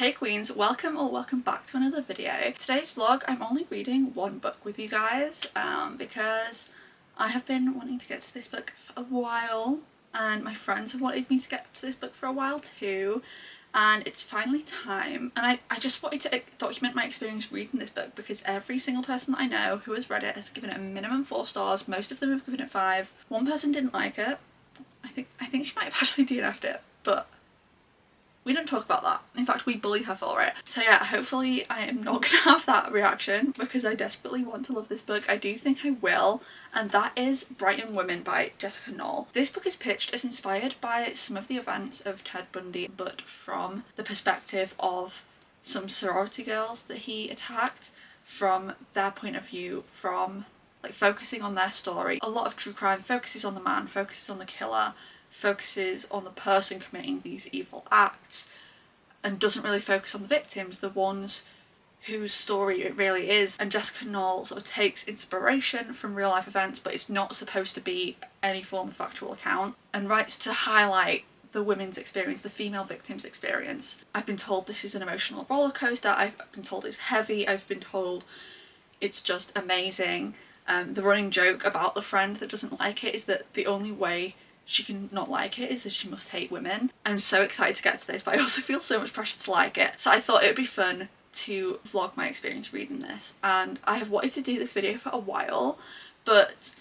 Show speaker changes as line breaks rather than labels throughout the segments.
Hey queens, welcome or welcome back to another video. Today's vlog, I'm only reading one book with you guys because I have been wanting to get to this book for a while and my friends have wanted me to get to this book for a while too, and it's finally time. And I just wanted to document my experience reading this book because every single person that I know who has read it has given it a minimum 4 stars. Most of them have given it 5. One person didn't like it. I think she might have actually DNF'd it, but we don't talk about that. In fact, we bully her for it. So yeah, hopefully I am not gonna have that reaction because I desperately want to love this book. I do think I will, and that is Bright Young Women by Jessica Knoll. This book is pitched as inspired by some of the events of Ted Bundy, but from the perspective of some sorority girls that he attacked, from their point of view, from like focusing on their story. A lot of true crime focuses on the man, focuses on the killer, focuses on the person committing these evil acts, and doesn't really focus on the victims, the ones whose story it really is. And Jessica Knoll sort of takes inspiration from real life events, but it's not supposed to be any form of factual account, and writes to highlight the women's experience, the female victim's experience. I've been told this is an emotional roller coaster, I've been told it's heavy, I've been told it's just amazing. The running joke about the friend that doesn't like it is that the only way she can not like it is that she must hate women. I'm so excited to get to this, but I also feel so much pressure to like it. So I thought it would be fun to vlog my experience reading this, and I have wanted to do this video for a while, but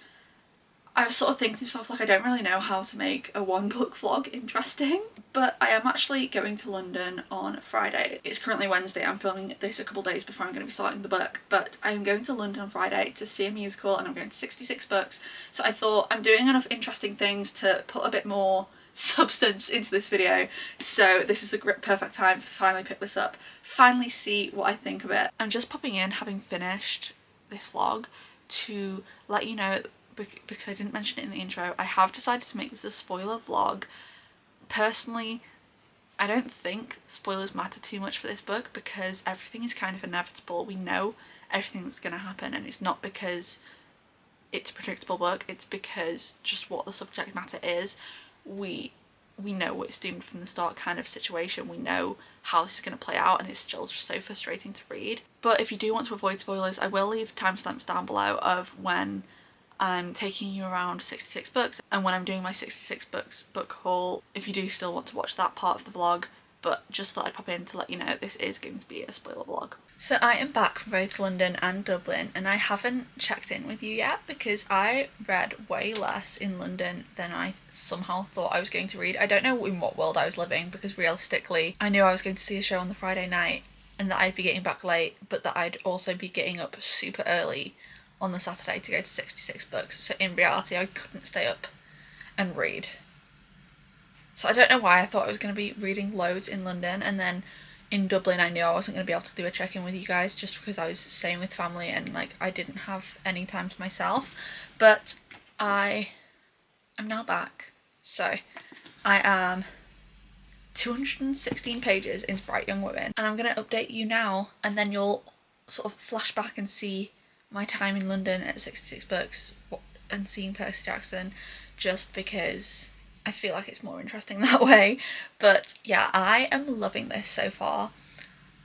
I was sort of thinking to myself, like, I don't really know how to make a one book vlog interesting. But I am actually going to London on Friday. It's currently Wednesday, I'm filming this a couple days before I'm going to be starting the book, but I'm going to London on Friday to see a musical and I'm going to 66 Books. So I thought I'm doing enough interesting things to put a bit more substance into this video, so this is the perfect time to finally pick this up, finally see what I think of it. I'm just popping in, having finished this vlog, to let you know, because I didn't mention it in the intro, I have decided to make this a spoiler vlog. Personally, I don't think spoilers matter too much for this book because everything is kind of inevitable. We know everything that's going to happen, and it's not because it's a predictable book, it's because just what the subject matter is. We know it's doomed from the start kind of situation. We know how this is going to play out, and it's still just so frustrating to read. But if you do want to avoid spoilers, I will leave timestamps down below of when I'm taking you around 66 books and when I'm doing my 66 books book haul, if you do still want to watch that part of the vlog. But just thought I'd pop in to let you know this is going to be a spoiler vlog. So I am back from both London and Dublin, and I haven't checked in with you yet because I read way less in London than I somehow thought I was going to read. I don't know in what world I was living, because realistically I knew I was going to see a show on the Friday night and that I'd be getting back late, but that I'd also be getting up super early on the Saturday to go to 66 Books. So in reality I couldn't stay up and read. So I don't know why I thought I was going to be reading loads in London, and then in Dublin I knew I wasn't going to be able to do a check-in with you guys just because I was staying with family and like I didn't have any time to myself. But I am now back. So I am 216 pages into Bright Young Women, and I'm going to update you now, and then you'll sort of flash back and see my time in London at 66 Books and seeing Percy Jackson, just because I feel like it's more interesting that way. But yeah, I am loving this so far,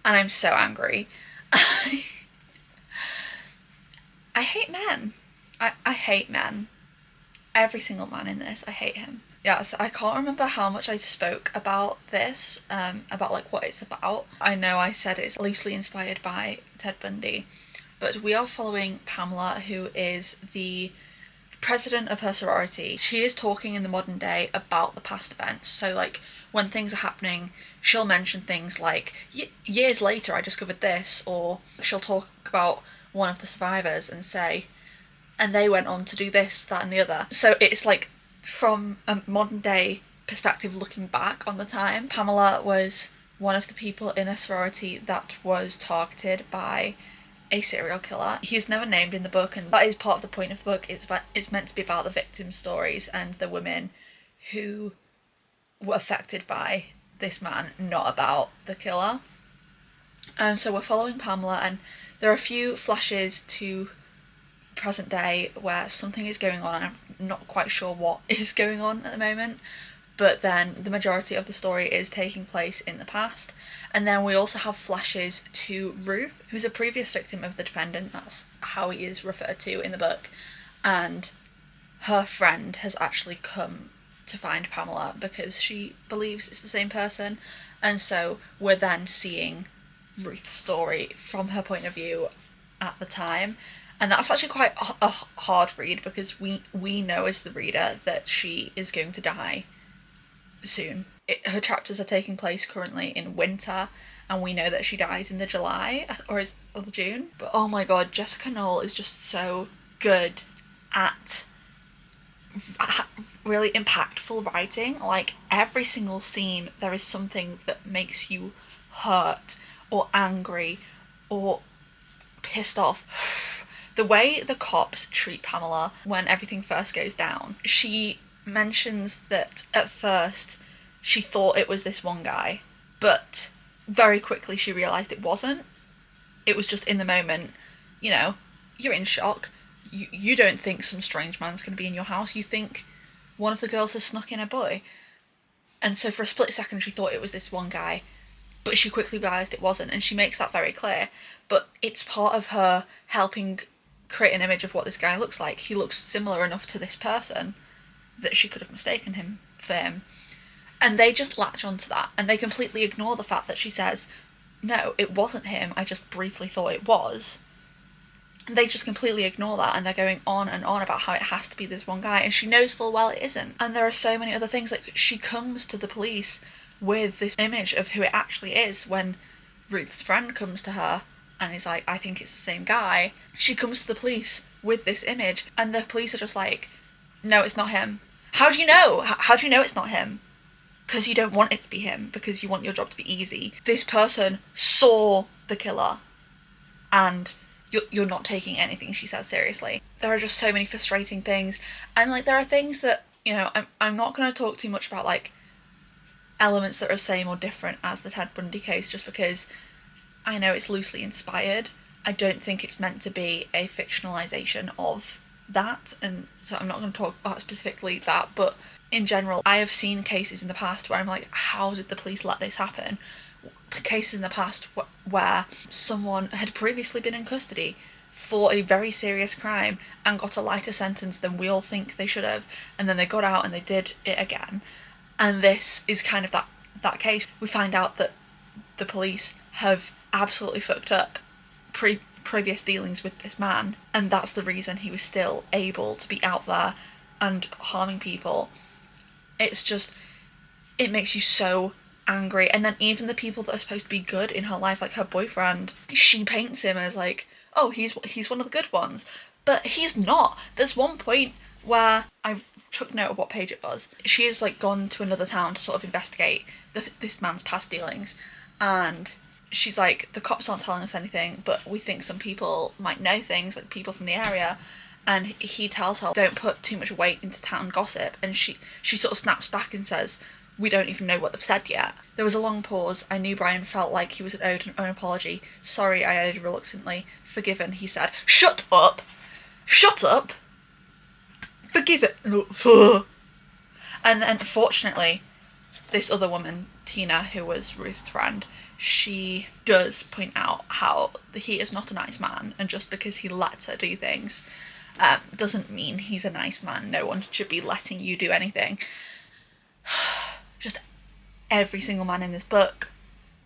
and I'm so angry. I hate men. I hate men. Every single man in this, I hate him. Yeah, so I can't remember how much I spoke about this, about like what it's about. I know I said it's loosely inspired by Ted Bundy, but we are following Pamela, who is the president of her sorority. She is talking in the modern day about the past events. So like when things are happening, she'll mention things like years later I discovered this, or she'll talk about one of the survivors and say, and they went on to do this, that and the other. So it's like from a modern day perspective looking back on the time. Pamela was one of the people in a sorority that was targeted by a serial killer. He's never named in the book, and that is part of the point of the book. It's meant to be about the victims' stories and the women who were affected by this man, not about the killer. And so we're following Pamela, and there are a few flashes to present day where something is going on. I'm not quite sure what is going on at the moment, but then the majority of the story is taking place in the past. And then we also have flashes to Ruth, who's a previous victim of the defendant. That's how he is referred to in the book. And her friend has actually come to find Pamela because she believes it's the same person. And so we're then seeing Ruth's story from her point of view at the time. And that's actually quite a hard read, because we know as the reader that she is going to die soon. Her chapters are taking place currently in winter, and we know that she dies in the July or the June. But oh my god, Jessica Knoll is just so good at really impactful writing. Like, every single scene there is something that makes you hurt or angry or pissed off. The way the cops treat Pamela when everything first goes down, she mentions that at first she thought it was this one guy, but very quickly she realised it wasn't. It was just in the moment, you know, you're in shock. You don't think some strange man's going to be in your house. You think one of the girls has snuck in a boy. And so for a split second she thought it was this one guy, but she quickly realised it wasn't, and she makes that very clear. But it's part of her helping create an image of what this guy looks like. He looks similar enough to this person that she could have mistaken him for him. And they just latch onto that, and they completely ignore the fact that she says, no, it wasn't him, I just briefly thought it was. They just completely ignore that, and they're going on and on about how it has to be this one guy, and she knows full well it isn't. And there are so many other things. Like, she comes to the police with this image of who it actually is. When Ruth's friend comes to her and is like, I think it's the same guy, she comes to the police with this image, and the police are just like, no, it's not him. How do you know? How do you know it's not him? Because you don't want it to be him, because you want your job to be easy. This person saw the killer, and you're not taking anything she says seriously. There are just so many frustrating things, and like, there are things that, you know, I'm not going to talk too much about, like, elements that are the same or different as the Ted Bundy case, just because I know it's loosely inspired. I don't think it's meant to be a fictionalization of that, and so I'm not going to talk about specifically that, but in general, I have seen cases in the past where I'm like, how did the police let this happen? Cases in the past where someone had previously been in custody for a very serious crime and got a lighter sentence than we all think they should have, and then they got out and they did it again. And this is kind of that case. We find out that the police have absolutely fucked up previous dealings with this man, and that's the reason he was still able to be out there and harming people. It's just, it makes you so angry. And then even the people that are supposed to be good in her life, like her boyfriend, she paints him as like, oh, he's one of the good ones, but he's not. There's one point where I took note of what page it was. She has like gone to another town to sort of investigate this man's past dealings, and she's like, the cops aren't telling us anything, but we think some people might know things, like people from the area. And he tells her, don't put too much weight into town gossip, and she sort of snaps back and says, we don't even know what they've said yet. There was a long pause. I knew Brian felt like he was owed an apology. Sorry, I added reluctantly. Forgiven, he said. Shut up! Shut up! Forgive it! And then, fortunately, this other woman, Tina, who was Ruth's friend, she does point out how he is not a nice man, and just because he lets her do things doesn't mean he's a nice man. No one should be letting you do anything. Just every single man in this book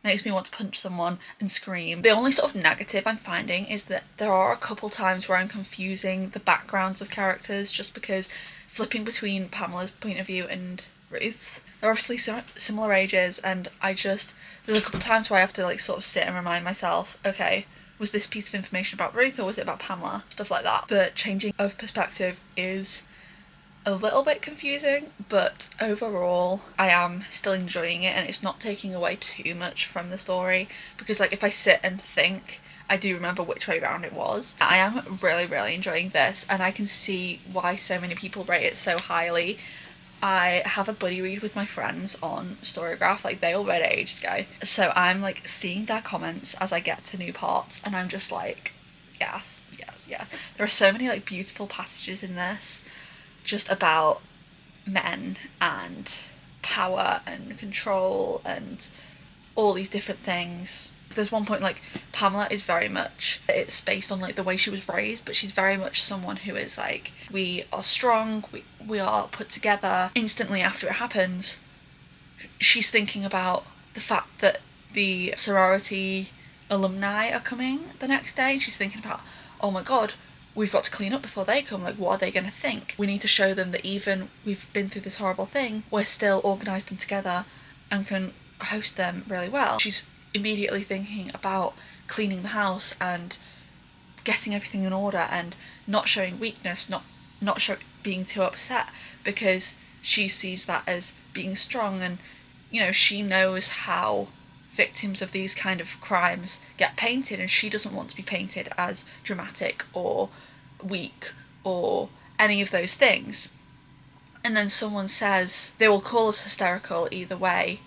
makes me want to punch someone and scream. The only sort of negative I'm finding is that there are a couple times where I'm confusing the backgrounds of characters, just because flipping between Pamela's point of view and Ruth's, they're obviously similar ages, and there's a couple times where I have to like sort of sit and remind myself, okay, was this piece of information about Ruth or was it about Pamela? Stuff like that. The changing of perspective is a little bit confusing, but overall I am still enjoying it, and it's not taking away too much from the story, because like if I sit and think, I do remember which way round it was. I am really, really enjoying this, and I can see why so many people rate it so highly. I have a buddy read with my friends on Storygraph, like they all read it ages ago, so I'm like seeing their comments as I get to new parts, and I'm just like, yes, yes, yes. There are so many like beautiful passages in this, just about men and power and control and all these different things. There's one point, like, Pamela is very much, it's based on like the way she was raised, but she's very much someone who is like, we are strong, we are put together. Instantly after it happens, she's thinking about the fact that the sorority alumni are coming the next day, and she's thinking about, oh my god, we've got to clean up before they come, like what are they going to think? We need to show them that even we've been through this horrible thing, we're still organised and together and can host them really well. She's immediately thinking about cleaning the house and getting everything in order and not showing weakness, not being too upset, because she sees that as being strong. And you know, she knows how victims of these kind of crimes get painted, and she doesn't want to be painted as dramatic or weak or any of those things. And then someone says they will call us hysterical either way,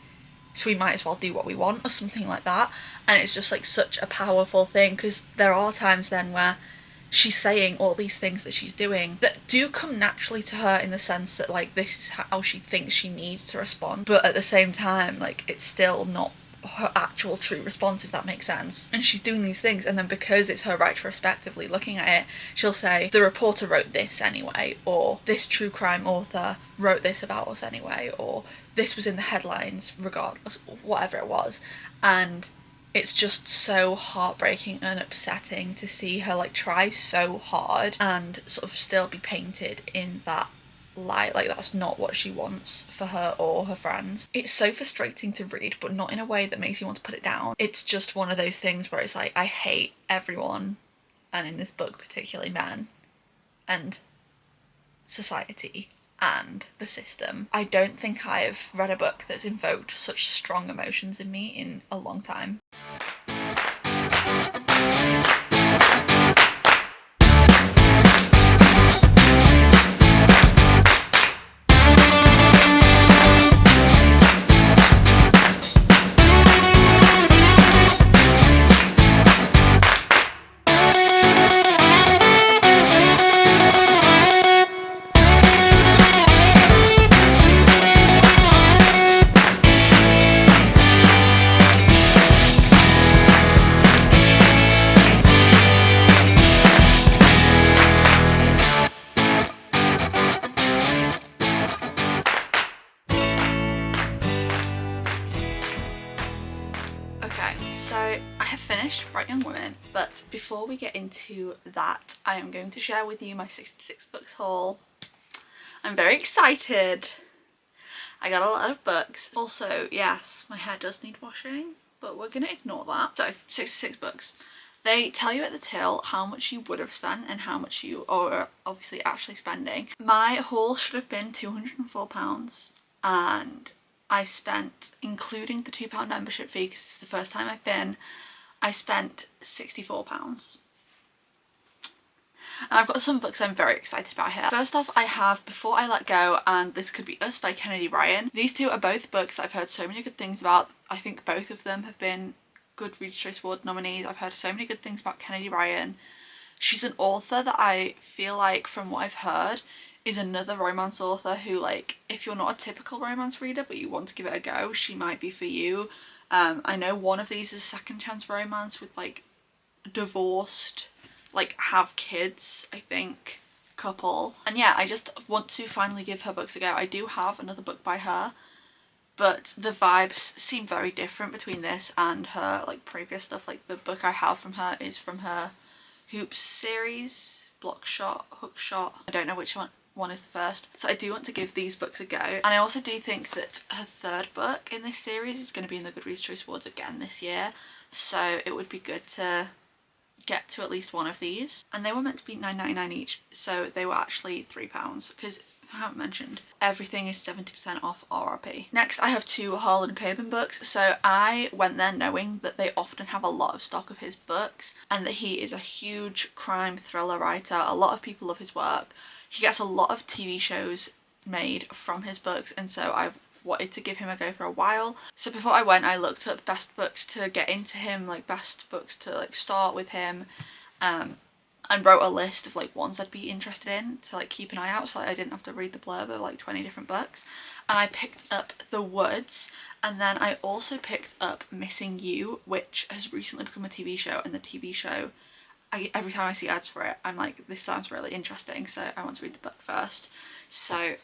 so we might as well do what we want, or something like that. And it's just like such a powerful thing, because there are times then where she's saying all these things that she's doing that do come naturally to her, in the sense that like this is how she thinks she needs to respond, but at the same time like it's still not her actual true response, if that makes sense. And she's doing these things, and then because it's her retrospectively looking at it, she'll say the reporter wrote this anyway, or this true crime author wrote this about us anyway, or this was in the headlines regardless, whatever it was. And it's just so heartbreaking and upsetting to see her like try so hard and sort of still be painted in that light, like that's not what she wants for her or her friends. It's so frustrating to read, but not in a way that makes you want to put it down. It's just one of those things where it's like, I hate everyone, and in this book particularly men and society and the system. I don't think I've read a book that's invoked such strong emotions in me in a long time. So I have finished Bright Young Women, but before we get into that, I am going to share with you my 66 books haul. I'm very excited. I got a lot of books. Also, yes, my hair does need washing, but we're gonna ignore that. So 66 books. They tell you at the till how much you would have spent and how much you are obviously actually spending. My haul should have been £204, and I spent, including the £2 membership fee because it's the first time I've been, I spent £64. And I've got some books I'm very excited about here. First off, I have Before I Let Go and This Could Be Us by Kennedy Ryan. These two are both books that I've heard so many good things about. I think both of them have been good Reader's Choice Award nominees. I've heard so many good things about Kennedy Ryan. She's an author that I feel like, from what I've heard, is another romance author who, like, if you're not a typical romance reader but you want to give it a go, she might be for you. I know one of these is second chance romance with like divorced, like have kids, I think, couple. And yeah, I just want to finally give her books a go. I do have another book by her, but the vibes seem very different between this and her like previous stuff. Like the book I have from her is from her Hoops series, Block Shot, Hook Shot. I don't know which one is the first. So I do want to give these books a go. And I also do think that her third book in this series is going to be in the Reader's Choice Awards again this year. So it would be good to get to at least one of these. And they were meant to be £9.99 each, so they were actually £3, because I haven't mentioned, everything is 70% off RRP. Next, I have two Harlan Coben books. So I went there knowing that they often have a lot of stock of his books and that he is a huge crime thriller writer. A lot of people love his work. He gets a lot of TV shows made from his books, and so I've wanted to give him a go for a while. So before I went, I looked up best books to get into him, like best books to like start with him, and wrote a list of like ones I'd be interested in to like keep an eye out, so I didn't have to read the blurb of like 20 different books. and I picked up The Woods, and then I also picked up Missing You, which has recently become a TV show, and the TV show, every time I see ads for it, I'm like, this sounds really interesting, so I want to read the book first. So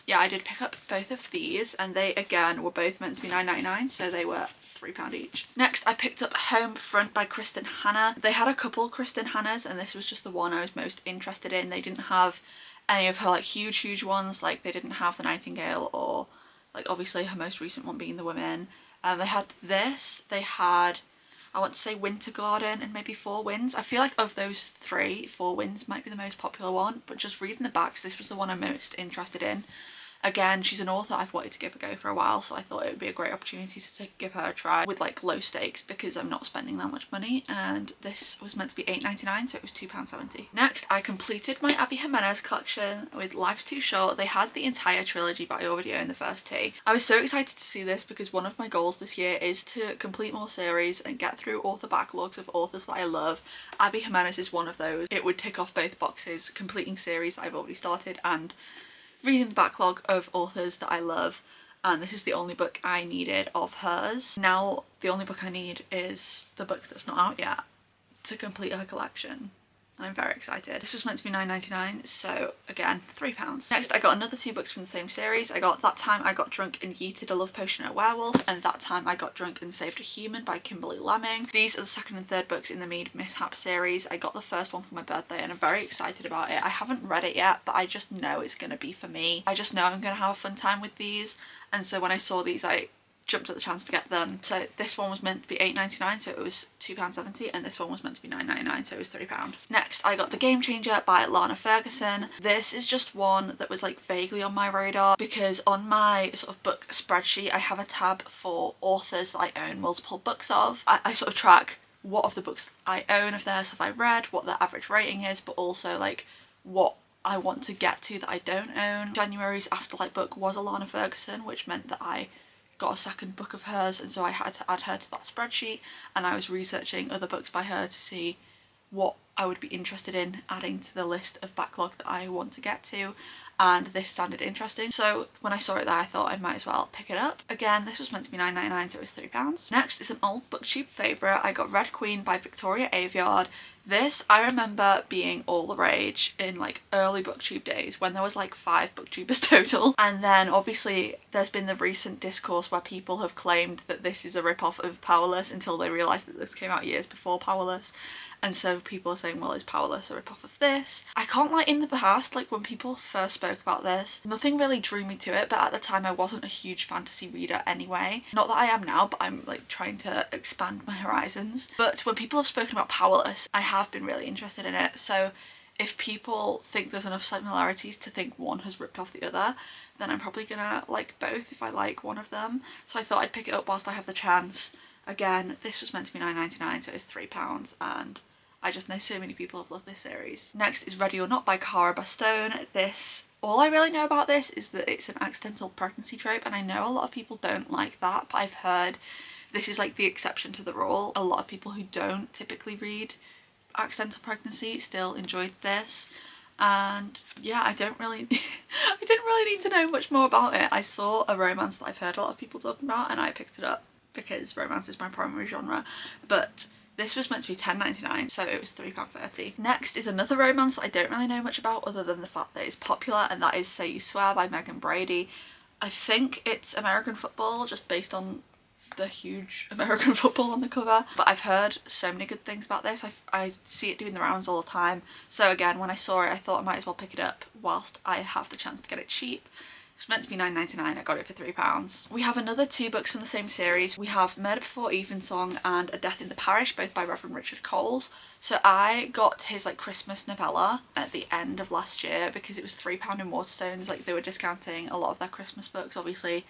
yeah, I did pick up both of these, and they again were both meant to be £9.99, so they were £3 each. Next, I picked up Homefront by Kristen Hanna. They had a couple Kristen Hannas, and this was just the one I was most interested in. They didn't have any of her like huge ones, like they didn't have The Nightingale, or like obviously her most recent one being The Women. They had this, they had, I want to say Winter Garden and maybe Four Winds. I feel like of those three, Four Winds might be the most popular one, but just reading the backs, this was the one I'm most interested in. Again, she's an author I've wanted to give a go for a while, so I thought it would be a great opportunity to give her a try with like low stakes, because I'm not spending that much money, and this was meant to be £8.99, so it was £2.70. Next, I completed my Abby Jimenez collection with Life's Too Short. They had the entire trilogy, but I already owned the first two. I was so excited to see this because one of my goals this year is to complete more series and get through author backlogs of authors that I love. Abby Jimenez is one of those. It would tick off both boxes, completing series that I've already started and reading the backlog of authors that I love, and this is the only book I needed of hers. Now the only book I need is the book that's not out yet to complete her collection, and I'm very excited. This was meant to be £9.99, so again, £3. Next, I got another two books from the same series. I got That Time I Got Drunk and Yeeted a Love Potion at a Werewolf, and That Time I Got Drunk and Saved a Human by Kimberly Lemming. These are the second and third books in the Mead Mishap series. I got the first one for my birthday and I'm very excited about it. I haven't read it yet, but I just know it's going to be for me. I just know I'm going to have a fun time with these, and so when I saw these, I jumped at the chance to get them. So this one was meant to be £8.99, so it was £2.70, and this one was meant to be £9.99, so it was £3. Next, I got The Game Changer by Lana Ferguson. This is just one that was like vaguely on my radar, because on my sort of book spreadsheet I have a tab for authors that I own multiple books of. I sort of track what of the books I own of theirs have I read, what their average rating is, but also like what I want to get to that I don't own. January's Afterlight book was a Lana Ferguson, which meant that I got a second book of hers, and so I had to add her to that spreadsheet, and I was researching other books by her to see what I would be interested in adding to the list of backlog that I want to get to, and this sounded interesting, so when I saw it there I thought I might as well pick it up. Again, this was meant to be £9.99, so it was £3. Next is an old booktube favourite. I got Red Queen by Victoria Aveyard. This I remember being all the rage in like early booktube days when there was like 5 booktubers total, and then obviously there's been the recent discourse where people have claimed that this is a rip-off of Powerless until they realised that this came out years before Powerless. And so people are saying, well, is Powerless a rip-off of this? I can't lie, in the past, like when people first spoke about this, nothing really drew me to it, but at the time I wasn't a huge fantasy reader anyway. Not that I am now, but I'm like trying to expand my horizons. But when people have spoken about Powerless, I have been really interested in it. So if people think there's enough similarities to think one has ripped off the other, then I'm probably gonna like both if I like one of them. So I thought I'd pick it up whilst I have the chance. Again, this was meant to be £9.99, so it was £3, and I just know so many people have loved this series. Next is Ready or Not by Cara Bastone. This, all I really know about this is that it's an accidental pregnancy trope, and I know a lot of people don't like that, but I've heard this is like the exception to the rule. A lot of people who don't typically read accidental pregnancy still enjoyed this, and yeah, I didn't really need to know much more about it. I saw a romance that I've heard a lot of people talking about, and I picked it up because romance is my primary genre, but this was meant to be £10.99, so it was £3.30. Next is another romance that I don't really know much about other than the fact that it's popular, and that is Say You Swear by Megan Brady. I think it's American football, just based on the huge American football on the cover, but I've heard so many good things about this. I see it doing the rounds all the time, so again, when I saw it I thought I might as well pick it up whilst I have the chance to get it cheap. It's meant to be £9.99, I got it for £3. We have another 2 books from the same series. We have Murder Before Evensong and A Death in the Parish, both by Reverend Richard Coles. So I got his like Christmas novella at the end of last year because it was £3 in Waterstones. Like they were discounting a lot of their Christmas books. Obviously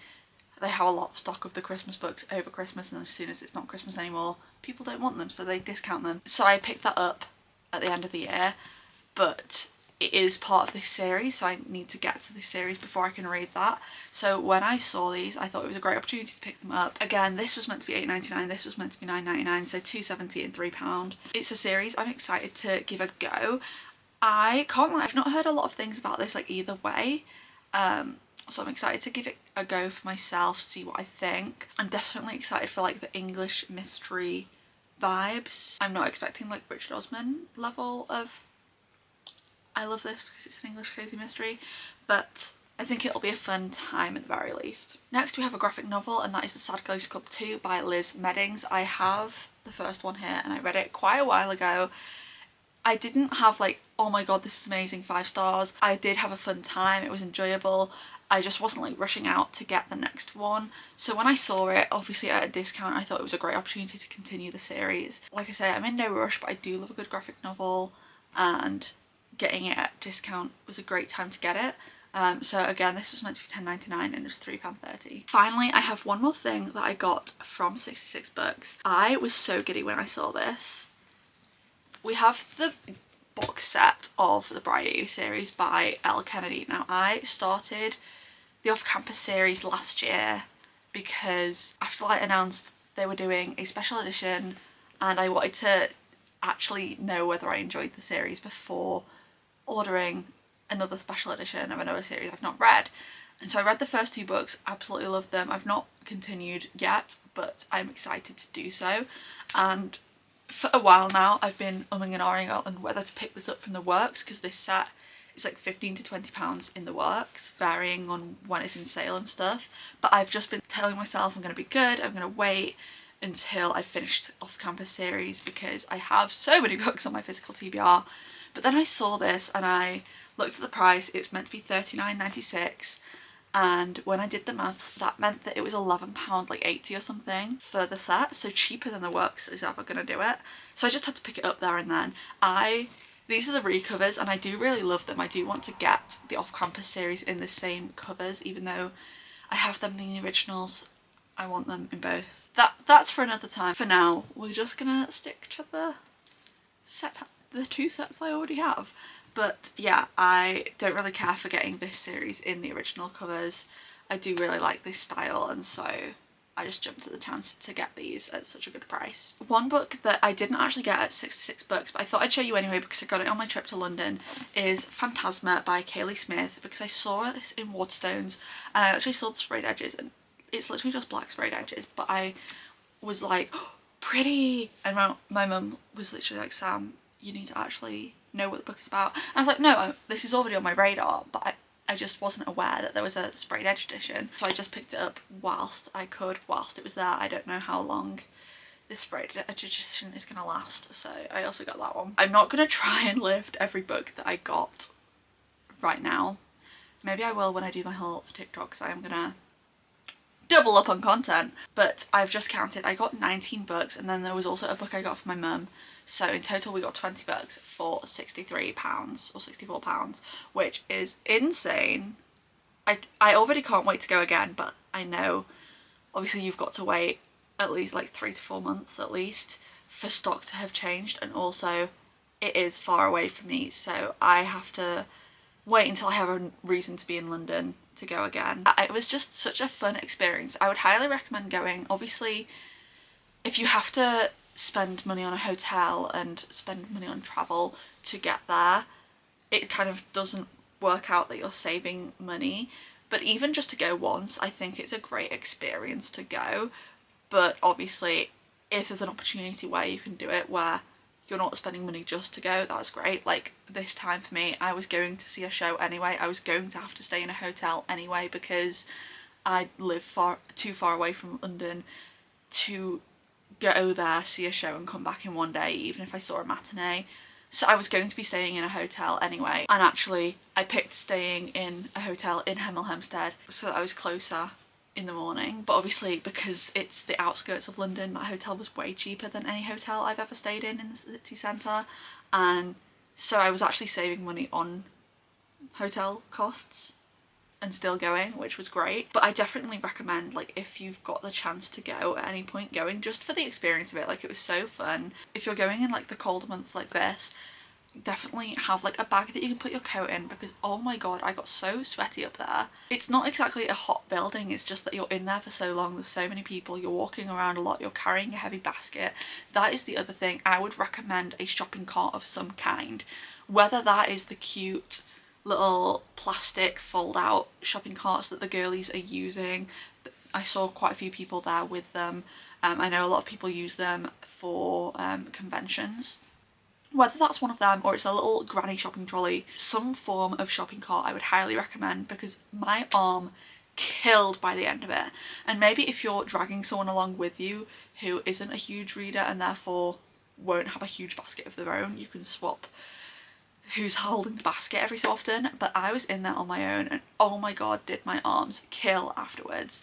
they have a lot of stock of the Christmas books over Christmas, and as soon as it's not Christmas anymore, people don't want them, so they discount them. So I picked that up at the end of the year, but it is part of this series, so I need to get to this series before I can read that. So when I saw these, I thought it was a great opportunity to pick them up. Again, this was meant to be £8.99, this was meant to be £9.99, so £2.70 and £3. It's a series I'm excited to give a go. I can't lie, I've not heard a lot of things about this like either way. so I'm excited to give it a go for myself, see what I think. I'm definitely excited for like the English mystery vibes. I'm not expecting like Richard Osman level of I love this because it's an English cozy mystery, but I think it'll be a fun time at the very least. Next we have a graphic novel, and that is The Sad Girls Club 2 by Liz Meddings. I have the first one here and I read it quite a while ago. I didn't have like, oh my god this is amazing 5 stars. I did have a fun time, it was enjoyable. I just wasn't like rushing out to get the next one. So when I saw it, obviously at a discount, I thought it was a great opportunity to continue the series. Like I say, I'm in no rush, but I do love a good graphic novel, and getting it at discount was a great time to get it. So again, this was meant to be £10.99 and it's £3.30. Finally, I have one more thing that I got from 66 Books. I was so giddy when I saw this. We have the box set of the Bright You series by Elle Kennedy. Now, I started the off-campus series last year because Afterlight announced they were doing a special edition, and I wanted to actually know whether I enjoyed the series before ordering another special edition of another series I've not read. And so I read the first 2 books, absolutely loved them. I've not continued yet, but I'm excited to do so. And for a while now I've been umming and ahhing on whether to pick this up from the works, because this set is like £15 to £20 in the works, varying on when it's in sale and stuff. But I've just been telling myself I'm going to be good, I'm going to wait until I've finished off-campus series because I have so many books on my physical TBR. But then I saw this and I looked at the price. It was meant to be £39.96, and when I did the maths that meant that it was £11 like 80 or something for the set, so cheaper than the works is ever gonna do it. So I just had to pick it up there and then. These are the recovers and I do really love them. I do want to get the off-campus series in the same covers, even though I have them in the originals. I want them in both. That's for another time. For now, we're just gonna stick to the 2 sets I already have. But yeah, I don't really care for getting this series in the original covers. I do really like this style, and so I just jumped at the chance to get these at such a good price. One book that I didn't actually get at 66 Books, but I thought I'd show you anyway because I got it on my trip to London, is Phantasma by Kaylee Smith, because I saw this in Waterstones and I actually saw the sprayed edges, and it's literally just black sprayed edges, but I was like, oh, pretty, and my mum was literally like, Sam, you need to actually know what the book is about. And I was like, no, this is already on my radar, but I just wasn't aware that there was a sprayed edge edition. So I just picked it up whilst it was there. I don't know how long this sprayed edge edition is gonna last, so I also got that one. I'm not gonna try and lift every book that I got right now. Maybe I will when I do my haul for TikTok, because I am gonna double up on content. But I've just counted, I got 19 books, and then there was also a book I got for my mum. So in total we got 20 books for £63 or £64, which is insane. I already can't wait to go again, but I know obviously you've got to wait at least like 3 to 4 months at least for stock to have changed, and also it is far away from me, so I have to wait until I have a reason to be in London to go again. It was just such a fun experience. I would highly recommend going. Obviously if you have to spend money on a hotel and spend money on travel to get there, it kind of doesn't work out that you're saving money. But even just to go once, I think it's a great experience to go. But obviously if there's an opportunity where you can do it where you're not spending money just to go, that's great. Like this time for me, I was going to see a show anyway. I was going to have to stay in a hotel anyway because I live too far away from London to go there, see a show and come back in one day, even if I saw a matinee. So I was going to be staying in a hotel anyway, and actually I picked staying in a hotel in Hemel Hempstead so that I was closer in the morning. But obviously because it's the outskirts of London, that hotel was way cheaper than any hotel I've ever stayed in the city centre, and so I was actually saving money on hotel costs and still going, which was great. But I definitely recommend, like, if you've got the chance to go at any point, going just for the experience of it. Like, it was so fun. If you're going in like the colder months like this, definitely have like a bag that you can put your coat in, because oh my god, I got so sweaty up there. It's not exactly a hot building, it's just that you're in there for so long, there's so many people, you're walking around a lot, you're carrying a heavy basket. That is the other thing. I would recommend a shopping cart of some kind, whether that is the cute little plastic fold out shopping carts that the girlies are using. I saw quite a few people there with them. I know a lot of people use them for conventions. Whether that's one of them or it's a little granny shopping trolley, some form of shopping cart I would highly recommend, because my arm killed by the end of it. And maybe if you're dragging someone along with you who isn't a huge reader and therefore won't have a huge basket of their own, you can swap who's holding the basket every so often. But I was in there on my own and oh my god, did my arms kill afterwards.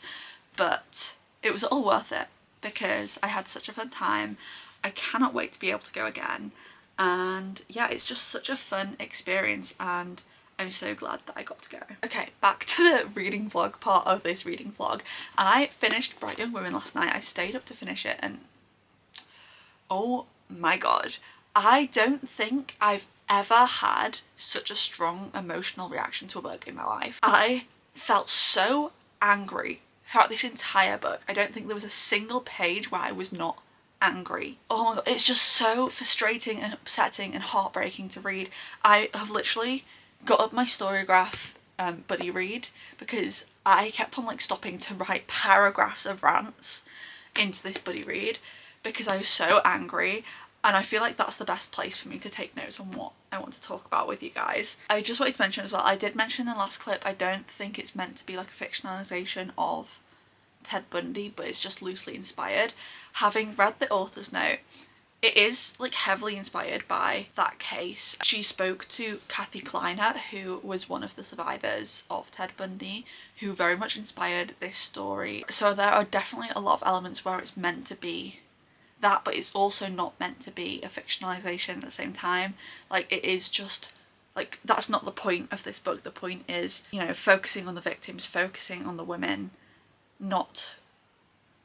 But it was all worth it because I had such a fun time. I cannot wait to be able to go again. And yeah, it's just such a fun experience and I'm so glad that I got to go. Okay, back to the reading vlog part of this reading vlog. I finished Bright Young Women last night. I stayed up to finish it and oh my god, I don't think I've ever had such a strong emotional reaction to a book in my life. I felt so angry throughout this entire book. I don't think there was a single page where I was not angry. Oh my god, it's just so frustrating and upsetting and heartbreaking to read. I have literally got up my Storygraph buddy read because I kept on like stopping to write paragraphs of rants into this buddy read because I was so angry, and I feel like that's the best place for me to take notes on what I want to talk about with you guys. I just wanted to mention as well, I did mention in the last clip, I don't think it's meant to be like a fictionalization of Ted Bundy, but it's just loosely inspired. Having read the author's note, it is like heavily inspired by that case. She spoke to Kathy Kleiner, who was one of the survivors of Ted Bundy, who very much inspired this story. So there are definitely a lot of elements where it's meant to be that, but it's also not meant to be a fictionalization at the same time. Like, it is just like, that's not the point of this book. The point is, you know, focusing on the victims, focusing on the women, not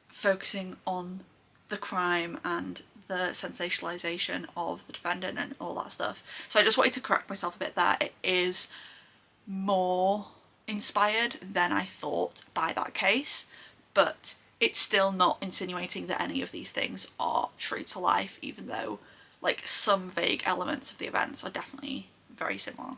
focusing on the crime and the sensationalization of the defendant and all that stuff. So I just wanted to correct myself a bit there. It is more inspired than I thought by that case, but it's still not insinuating that any of these things are true to life, even though like some vague elements of the events are definitely very similar.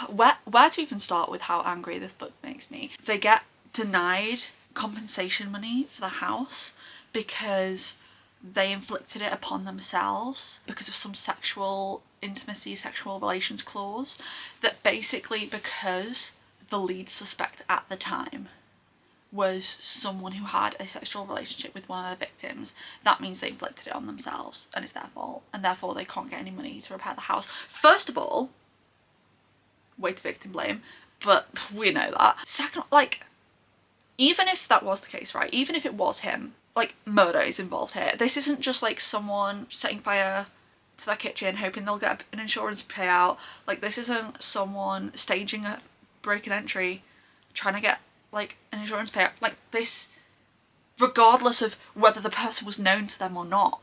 Where to even start with how angry this book makes me? They get denied compensation money for the house because they inflicted it upon themselves because of some sexual intimacy, sexual relations clause, that basically because the lead suspect at the time was someone who had a sexual relationship with one of the victims, that means they inflicted it on themselves and it's their fault, and therefore they can't get any money to repair the house. First of all, way to victim blame, but we know that. Second, like, even if that was the case, right, even if it was him, like, murder is involved here. This isn't just like someone setting fire to their kitchen hoping they'll get an insurance payout. Like, this isn't someone staging a break and entry trying to get like an insurance payout. Like, this, regardless of whether the person was known to them or not,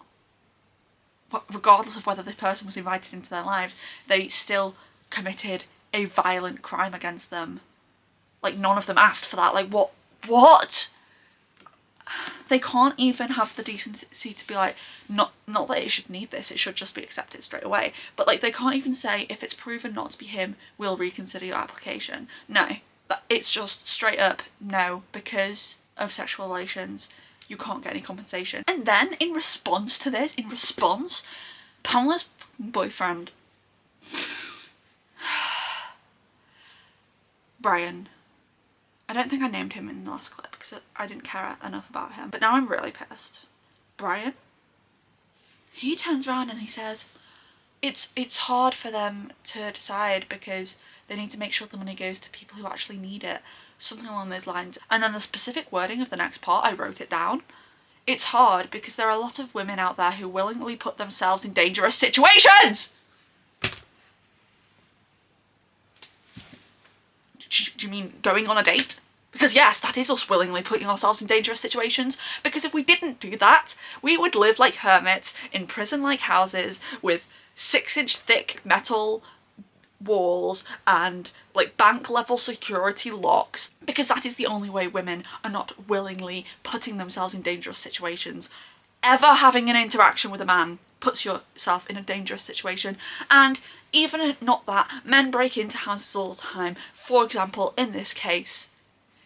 regardless of whether this person was invited into their lives, they still committed a violent crime against them. Like, none of them asked for that. Like, what? They can't even have the decency to be like, not that it should need this, it should just be accepted straight away. But like, they can't even say, if it's proven not to be him, we'll reconsider your application. No, it's just straight up no, because of sexual relations, you can't get any compensation. And then in response to this, Pamela's boyfriend, Brian, I don't think I named him in the last clip because I didn't care enough about him, but now I'm really pissed. Brian, he turns around and he says, it's hard for them to decide because they need to make sure the money goes to people who actually need it. Something along those lines. And then the specific wording of the next part, I wrote it down. It's hard because there are a lot of women out there who willingly put themselves in dangerous situations! Do you mean going on a date? Because yes, that is us willingly putting ourselves in dangerous situations, because if we didn't do that, we would live like hermits in prison-like houses with 6-inch thick metal walls and like bank level security locks, because that is the only way women are not willingly putting themselves in dangerous situations, ever having an interaction with a man. puts yourself in a dangerous situation. And even if not that, men break into houses all the time. For example, in this case,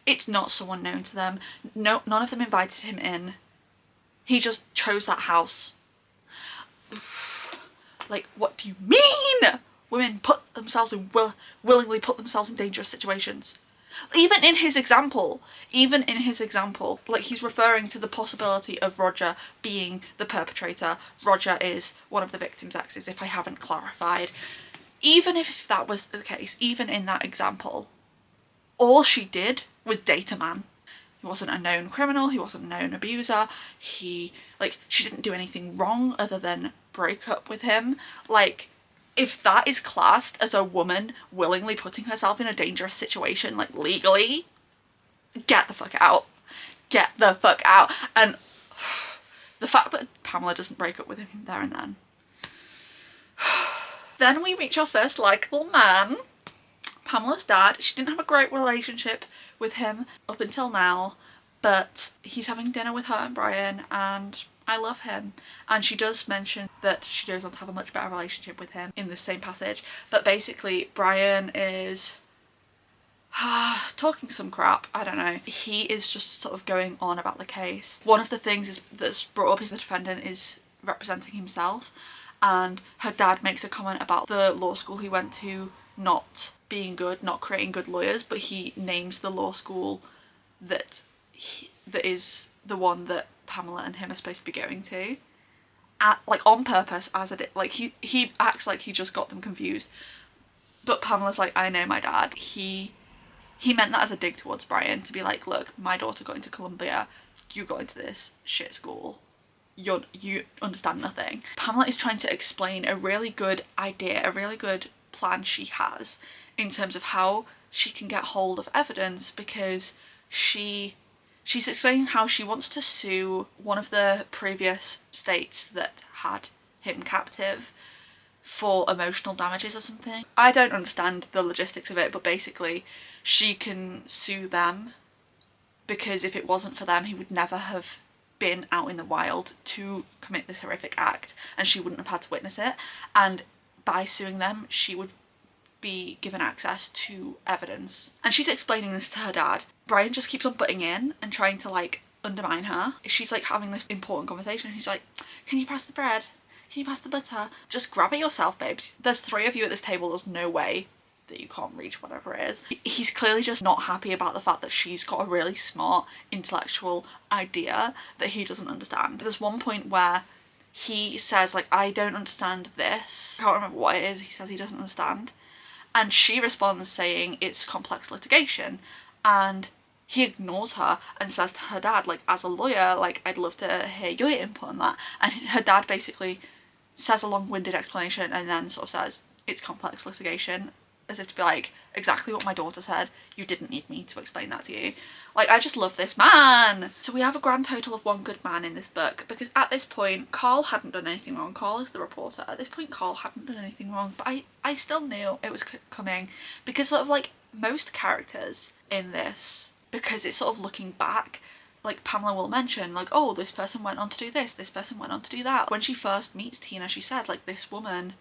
it's not someone known to them. No, none of them invited him in. He just chose that house. Like, what do you mean? Women put themselves in willingly put themselves in dangerous situations. Even in his example, like, he's referring to the possibility of Roger being the perpetrator. Roger is one of the victim's exes, if I haven't clarified. Even if that was the case, even in that example, all she did was date a man. He wasn't a known criminal, he wasn't a known abuser, she didn't do anything wrong other than break up with him. Like, if that is classed as a woman willingly putting herself in a dangerous situation, like, legally, get the fuck out. Get the fuck out. And the fact that Pamela doesn't break up with him there and then. Then we reach our first likeable man, Pamela's dad. She didn't have a great relationship with him up until now, but he's having dinner with her and Brian, and I love him. And she does mention that she goes on to have a much better relationship with him in the same passage. But basically, Brian is talking some crap, I don't know. He is just sort of going on about the case. One of the things that's brought up is the defendant is representing himself, and her dad makes a comment about the law school he went to not being good, not creating good lawyers, but he names the law school that is the one that Pamela and him are supposed to be going to, like, on purpose, as it, like, he acts like he just got them confused. But Pamela's like, I know my dad. He meant that as a dig towards Brian, to be like, look, my daughter got into Columbia, you got into this shit school, you understand nothing. Pamela is trying to explain a really good idea, a really good plan she has in terms of how she can get hold of evidence, because she's explaining how she wants to sue one of the previous states that had him captive for emotional damages or something. I don't understand the logistics of it, but basically she can sue them because if it wasn't for them, he would never have been out in the wild to commit this horrific act, and she wouldn't have had to witness it. And by suing them, she would be given access to evidence. And she's explaining this to her dad. Brian just keeps on butting in and trying to, like, undermine her. She's, like, having this important conversation. He's like, can you pass the bread? Can you pass the butter? Just grab it yourself, babes. There's 3 of you at this table. There's no way that you can't reach whatever it is. He's clearly just not happy about the fact that she's got a really smart intellectual idea that he doesn't understand. There's one point where he says, like, I don't understand this. I can't remember what it is he says he doesn't understand. And she responds saying it's complex litigation. And he ignores her and says to her dad, like, as a lawyer, like, I'd love to hear your input on that. And her dad basically says a long-winded explanation and then sort of says it's complex litigation, as if to be like, exactly what my daughter said, you didn't need me to explain that to you. Like, I just love this man. So we have a grand total of 1 good man in this book, because at this point Carl hadn't done anything wrong. Carl is the reporter. At this point Carl hadn't done anything wrong, but I still knew it was coming, because sort of like most characters in this, because it's sort of looking back, like Pamela will mention, like, oh, this person went on to do this, this person went on to do that. When she first meets Tina, she says, like, this woman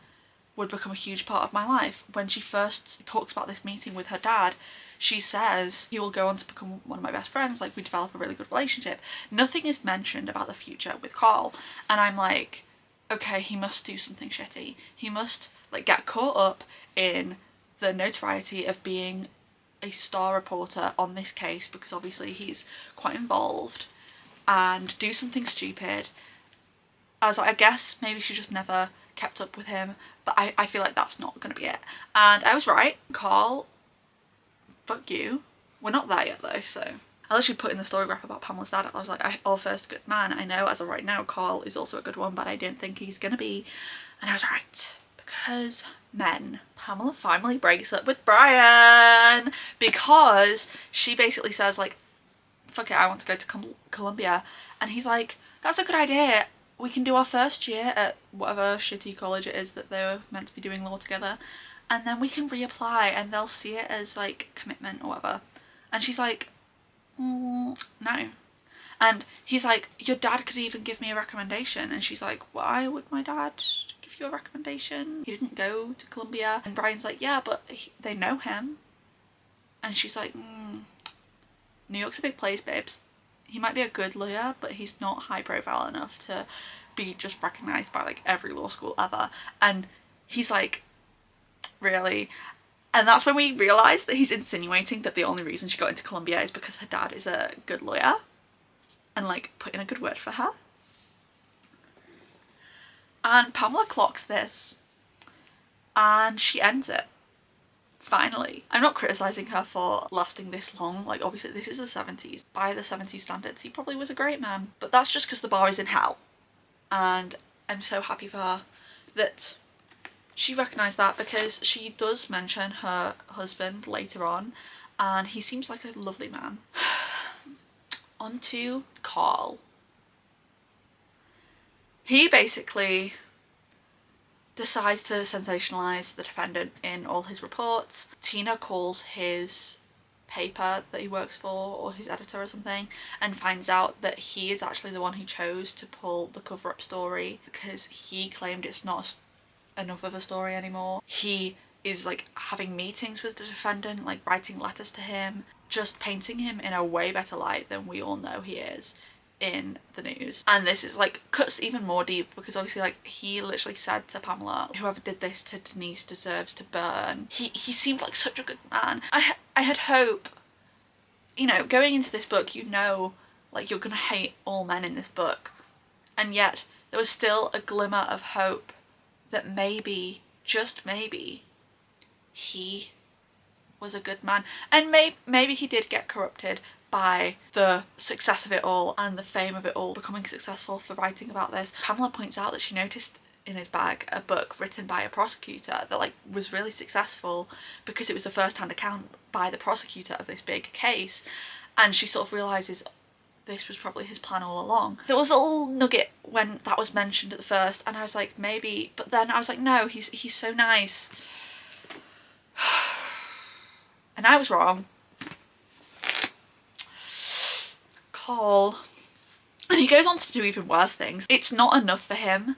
would become a huge part of my life. When she first talks about this meeting with her dad, she says he will go on to become one of my best friends, like, we develop a really good relationship. Nothing is mentioned about the future with Carl, and I'm like, okay, he must do something shitty. He must, like, get caught up in the notoriety of being a star reporter on this case, because obviously he's quite involved, and do something stupid. As I guess maybe she just never kept up with him, but I feel like that's not gonna be it. And I was right. Carl, fuck you. We're not there yet though, so I literally put in the story graph about Pamela's dad. I was like, our first good man. I know as of right now Carl is also a good one, but I didn't think he's gonna be, and I was right, because men. Pamela finally breaks up with Brian because she basically says, like, fuck it, I want to go to Columbia, and he's like, that's a good idea. We can do our first year at whatever shitty college it is that they were meant to be doing law together, and then we can reapply and they'll see it as, like, commitment or whatever. And she's like, no. And And he's like, your dad could even give me a recommendation. And she's like, why would my dad give you a recommendation? He didn't go to Columbia. And Brian's like, yeah, but they know him. And she's like, New York's a big place, babes. He might be a good lawyer, but he's not high profile enough to be just recognised by like every law school ever. And he's like, really? And that's when we realise that he's insinuating that the only reason she got into Columbia is because her dad is a good lawyer and like put in a good word for her. And Pamela clocks this and she ends it. Finally. I'm not criticising her for lasting this long. Like, obviously this is the 70s. By the 70s standards, he probably was a great man. But that's just because the bar is in hell. And I'm so happy for her that she recognised that, because she does mention her husband later on and he seems like a lovely man. On to Carl. He basically decides to sensationalise the defendant in all his reports. Tina calls his paper that he works for, or his editor or something, and finds out that he is actually the one who chose to pull the cover-up story because he claimed it's not enough of a story anymore. He is like having meetings with the defendant, like writing letters to him, just painting him in a way better light than we all know he is in the news. And this is like cuts even more deep, because obviously like he literally said to Pamela, whoever did this to Denise deserves to burn. He seemed like such a good man. I had hope, you know, going into this book, you know, like you're gonna hate all men in this book, and yet there was still a glimmer of hope that maybe, just maybe, he was a good man. And maybe he did get corrupted by the success of it all and the fame of it all, becoming successful for writing about this. Pamela points out that she noticed in his bag a book written by a prosecutor that like was really successful because it was the first-hand account by the prosecutor of this big case, and she sort of realises this was probably his plan all along. There was a little nugget when that was mentioned at the first and I was like, maybe, but then I was like, no, he's so nice. And I was wrong. Carl. And he goes on to do even worse things. It's not enough for him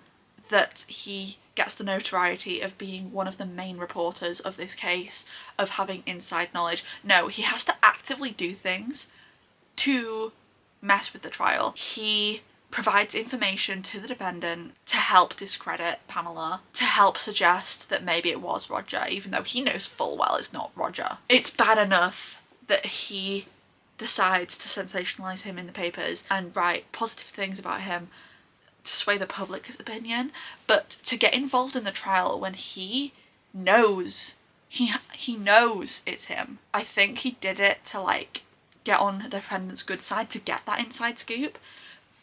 that he gets the notoriety of being one of the main reporters of this case, of having inside knowledge. No, he has to actively do things to mess with the trial. He provides information to the defendant to help discredit Pamela, to help suggest that maybe it was Roger, even though he knows full well it's not Roger. It's bad enough that he decides to sensationalise him in the papers and write positive things about him to sway the public's opinion, but to get involved in the trial when he knows, he knows it's him. I think he did it to like get on the defendant's good side, to get that inside scoop,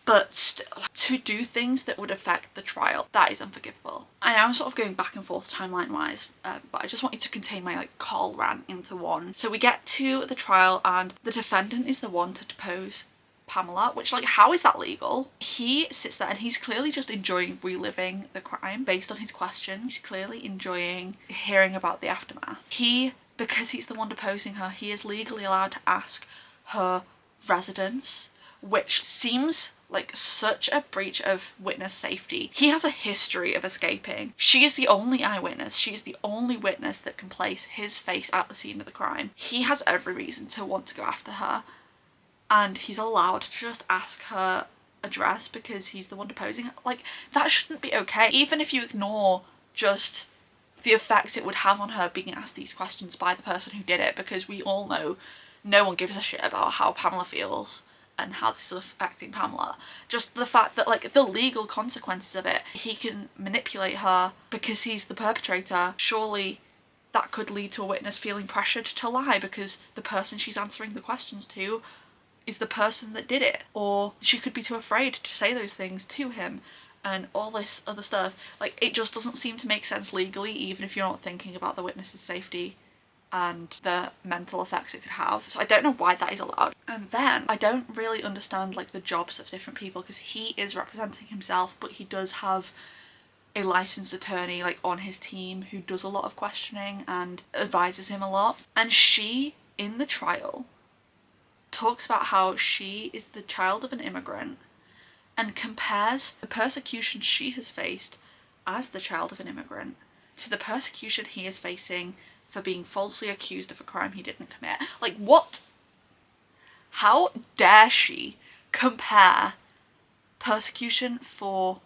but still, to do things that would affect the trial, that is unforgivable. I am sort of going back and forth timeline wise, but I just wanted to contain my like Carl rant into one. So we get to the trial and the defendant is the one to depose Pamela, which like, how is that legal? He sits there and he's clearly just enjoying reliving the crime based on his questions. He's clearly enjoying hearing about the aftermath. Because he's the one deposing her, he is legally allowed to ask her residence, which seems like such a breach of witness safety. He has a history of escaping. She is the only eyewitness. She is the only witness that can place his face at the scene of the crime. He has every reason to want to go after her, and he's allowed to just ask her address because he's the one deposing her. Like, that shouldn't be okay. Even if you ignore just the effect it would have on her being asked these questions by the person who did it, because we all know no one gives a shit about how Pamela feels and how this is affecting Pamela. Just the fact that like the legal consequences of it, he can manipulate her because he's the perpetrator. Surely that could lead to a witness feeling pressured to lie because the person she's answering the questions to is the person that did it, or she could be too afraid to say those things to him and all this other stuff. Like, it just doesn't seem to make sense legally, even if you're not thinking about the witness's safety and the mental effects it could have. So I don't know why that is allowed. And then I don't really understand like the jobs of different people, because he is representing himself, but he does have a licensed attorney like on his team who does a lot of questioning and advises him a lot. And she, in the trial, talks about how she is the child of an immigrant and compares the persecution she has faced as the child of an immigrant to the persecution he is facing for being falsely accused of a crime he didn't commit. Like, what? How dare she compare persecution for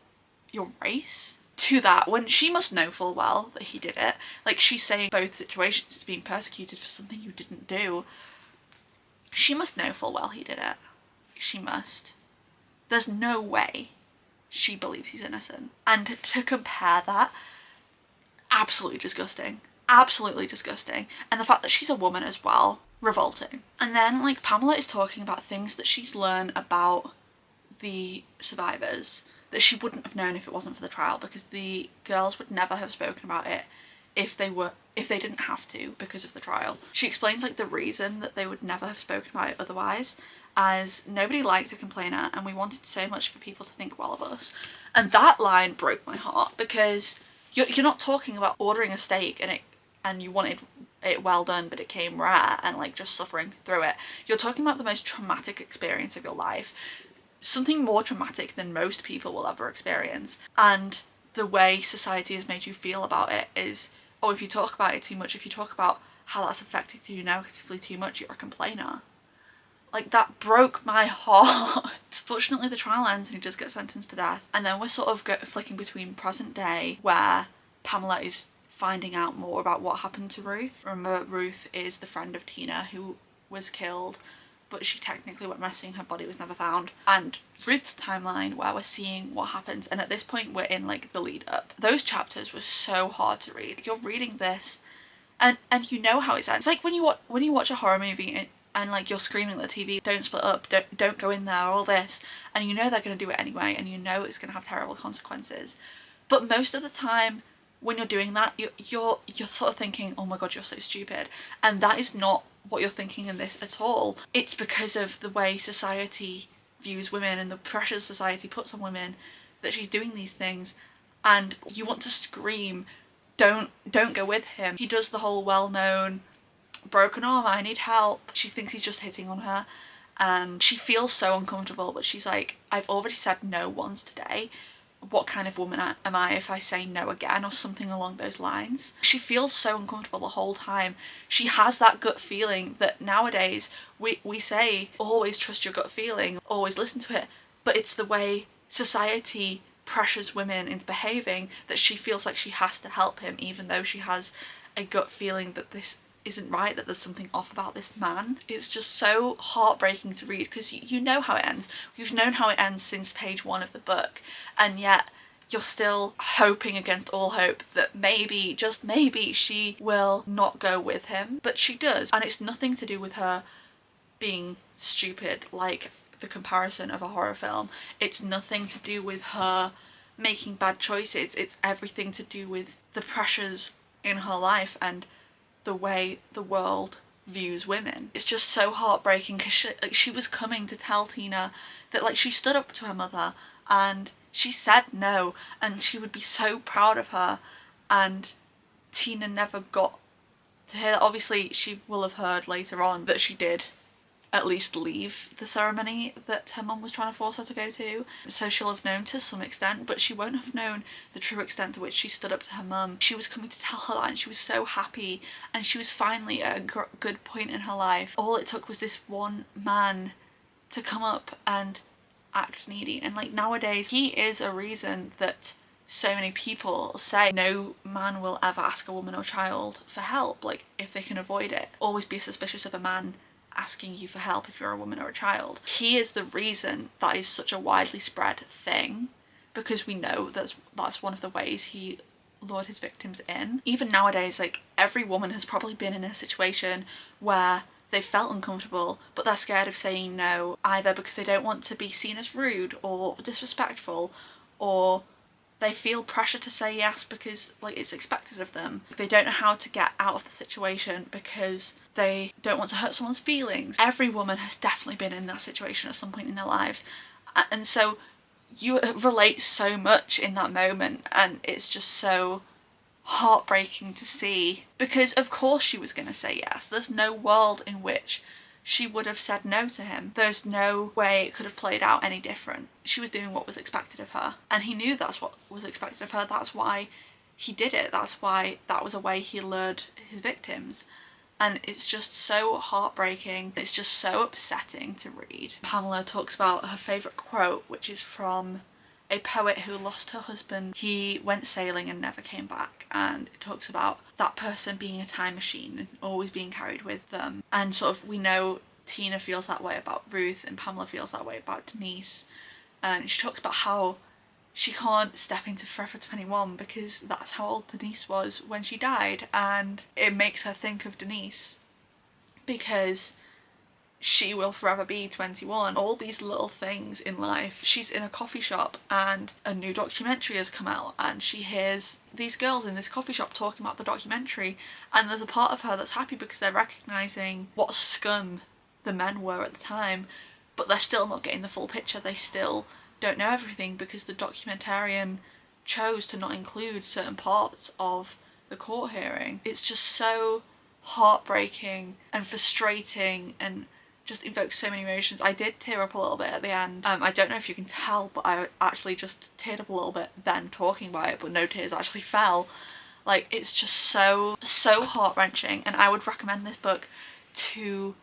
your race to that, when she must know full well that he did it? Like, she's saying both situations, it's being persecuted for something you didn't do. She must know full well he did it. She must. There's no way she believes he's innocent. And to compare that, absolutely disgusting. Absolutely disgusting. And the fact that she's a woman as well, revolting. And then, like, Pamela is talking about things that she's learned about the survivors that she wouldn't have known if it wasn't for the trial, because the girls would never have spoken about it if they didn't have to because of the trial. She explains, like, the reason that they would never have spoken about it otherwise, as nobody liked a complainer and we wanted so much for people to think well of us. And that line broke my heart, because you're not talking about ordering a steak and you wanted it well done but it came rare and, like, just suffering through it. You're talking about the most traumatic experience of your life, something more traumatic than most people will ever experience, and the way society has made you feel about it is, oh, if you talk about it too much, if you talk about how that's affected you negatively too much, you're a complainer. Like, that broke my heart. Fortunately, the trial ends and he does get sentenced to death, and then we're sort of flicking between present day, where Pamela is finding out more about what happened to Ruth. Remember, Ruth is the friend of Tina who was killed, but she technically went missing, her body was never found. And Ruth's timeline, where we're seeing what happens, and at this point we're in, like, the lead up. Those chapters were so hard to read. You're reading this and you know how it ends. It's like when you watch a horror movie and like, you're screaming at the TV, don't split up, don't go in there, all this, and you know they're going to do it anyway, and you know it's going to have terrible consequences. But most of the time when you're doing that, you're sort of thinking, oh my god, you're so stupid. And that is not what you're thinking in this at all. It's because of the way society views women and the pressures society puts on women that she's doing these things, and you want to scream, don't go with him. He does the whole well-known broken arm, I need help. She thinks he's just hitting on her, and she feels so uncomfortable, but she's like, I've already said no once today. What kind of woman am I if I say no again, or something along those lines. She feels so uncomfortable the whole time. She has that gut feeling that nowadays we say always trust your gut feeling, always listen to it, but it's the way society pressures women into behaving that she feels like she has to help him, even though she has a gut feeling that this isn't right, that there's something off about this man. It's just so heartbreaking to read, because you know how it ends. You've known how it ends since page 1 of the book, and yet you're still hoping against all hope that maybe, just maybe, she will not go with him. But she does, and it's nothing to do with her being stupid, like the comparison of a horror film. It's nothing to do with her making bad choices. It's everything to do with the pressures in her life and the way the world views women. It's just so heartbreaking, because she was coming to tell Tina that, like, she stood up to her mother and she said no, and she would be so proud of her, and Tina never got to hear that. Obviously she will have heard later on that she did at least leave the ceremony that her mum was trying to force her to go to, so she'll have known to some extent, but she won't have known the true extent to which she stood up to her mum. She was coming to tell her that, and she was so happy, and she was finally at a good point in her life. All it took was this one man to come up and act needy, and, like, nowadays he is a reason that so many people say no man will ever ask a woman or child for help, like, if they can avoid it. Always be suspicious of a man asking you for help if you're a woman or a child. He is the reason that is such a widely spread thing, because we know that's one of the ways he lured his victims in. Even nowadays, like, every woman has probably been in a situation where they felt uncomfortable, but they're scared of saying no, either because they don't want to be seen as rude or disrespectful, or they feel pressure to say yes because, like, it's expected of them. They don't know how to get out of the situation because they don't want to hurt someone's feelings. Every woman has definitely been in that situation at some point in their lives, and so you relate so much in that moment, and it's just so heartbreaking to see, because of course she was going to say yes. There's no world in which she would have said no to him. There's no way it could have played out any different. She was doing what was expected of her, and he knew that's what was expected of her. That's why he did it. That's why that was a way he lured his victims. And it's just so heartbreaking. It's just so upsetting to read. Pamela talks about her favourite quote, which is from a poet who lost her husband. He went sailing and never came back, and it talks about that person being a time machine and always being carried with them. And sort of, we know Tina feels that way about Ruth, and Pamela feels that way about Denise. And she talks about how she can't step into Forever 21 because that's how old Denise was when she died, and it makes her think of Denise because she will forever be 21. All these little things in life. She's in a coffee shop and a new documentary has come out, and she hears these girls in this coffee shop talking about the documentary, and there's a part of her that's happy because they're recognising what scum the men were at the time, but they're still not getting the full picture. They still don't know everything because the documentarian chose to not include certain parts of the court hearing. It's just so heartbreaking and frustrating and just evokes so many emotions. I did tear up a little bit at the end. I don't know if you can tell, but I actually just teared up a little bit then talking about it, but no tears actually fell. Like, it's just so heart-wrenching, and I would recommend this book to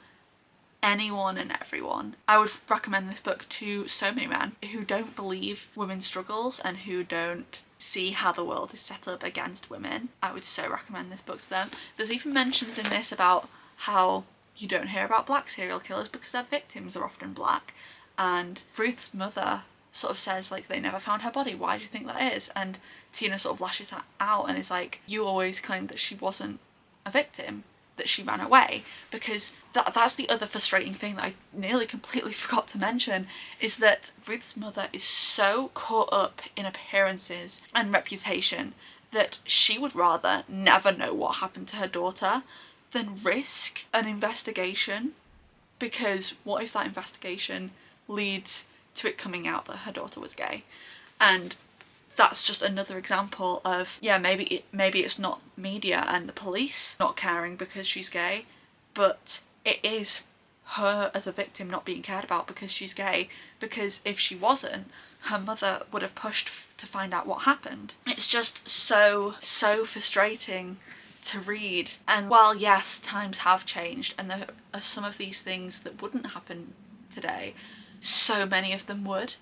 anyone and everyone. I would recommend this book to so many men who don't believe women's struggles and who don't see how the world is set up against women. I would so recommend this book to them. There's even mentions in this about how you don't hear about black serial killers because their victims are often black, and Ruth's mother sort of says, like, they never found her body, why do you think that is? And Tina sort of lashes that out and is like, you always claimed that she wasn't a victim, that she ran away. Because that's the other frustrating thing that I nearly completely forgot to mention, is that Ruth's mother is so caught up in appearances and reputation that she would rather never know what happened to her daughter than risk an investigation, because what if that investigation leads to it coming out that her daughter was gay? And that's just another example of, yeah, maybe it's not media and the police not caring because she's gay, but it is her as a victim not being cared about because she's gay, because if she wasn't, her mother would have pushed to find out what happened. It's just so frustrating to read. And while yes, times have changed and there are some of these things that wouldn't happen today, so many of them would.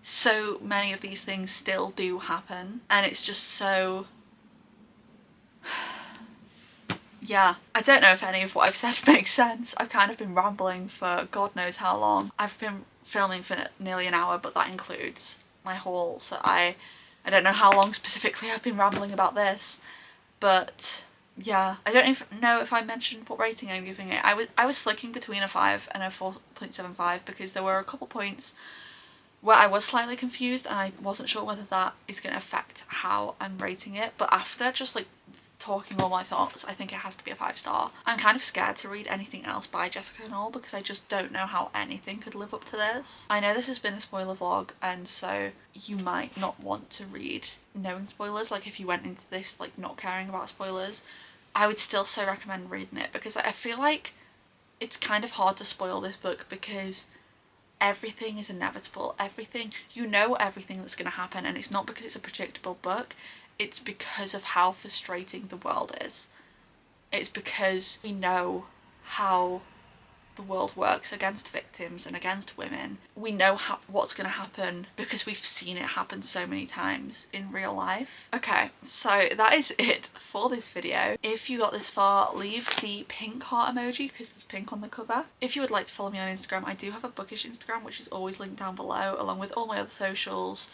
So many of these things still do happen, and it's just so yeah. I don't know if any of what I've said makes sense. I've kind of been rambling for God knows how long. I've been filming for nearly an hour, but that includes my haul, so I don't know how long specifically I've been rambling about this. But yeah, I don't even know if I mentioned what rating I'm giving it. I was flicking between a 5 and a 4.75 because there were a couple points where I was slightly confused and I wasn't sure whether that is going to affect how I'm rating it. But after just like talking all my thoughts, I think it has to be a 5-star. I'm kind of scared to read anything else by Jessica Knoll because I just don't know how anything could live up to this. I know this has been a spoiler vlog, and so you might not want to read knowing spoilers. Like, if you went into this like not caring about spoilers, I would still so recommend reading it, because I feel like it's kind of hard to spoil this book because everything is inevitable. Everything, you know everything that's going to happen, and it's not because it's a predictable book, it's because of how frustrating the world is. It's because we know how the world works against victims and against women. We know what's going to happen because we've seen it happen so many times in real life. Okay, so that is it for this video. If you got this far, leave the pink heart emoji because there's pink on the cover. If you would like to follow me on Instagram, I do have a bookish Instagram, which is always linked down below, along with all my other socials,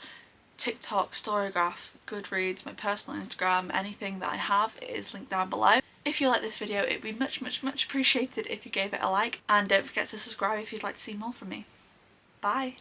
TikTok, Storygraph, Goodreads, my personal Instagram. Anything that I have is linked down below. If you like this video, it'd be much appreciated if you gave it a like, and don't forget to subscribe if you'd like to see more from me. Bye!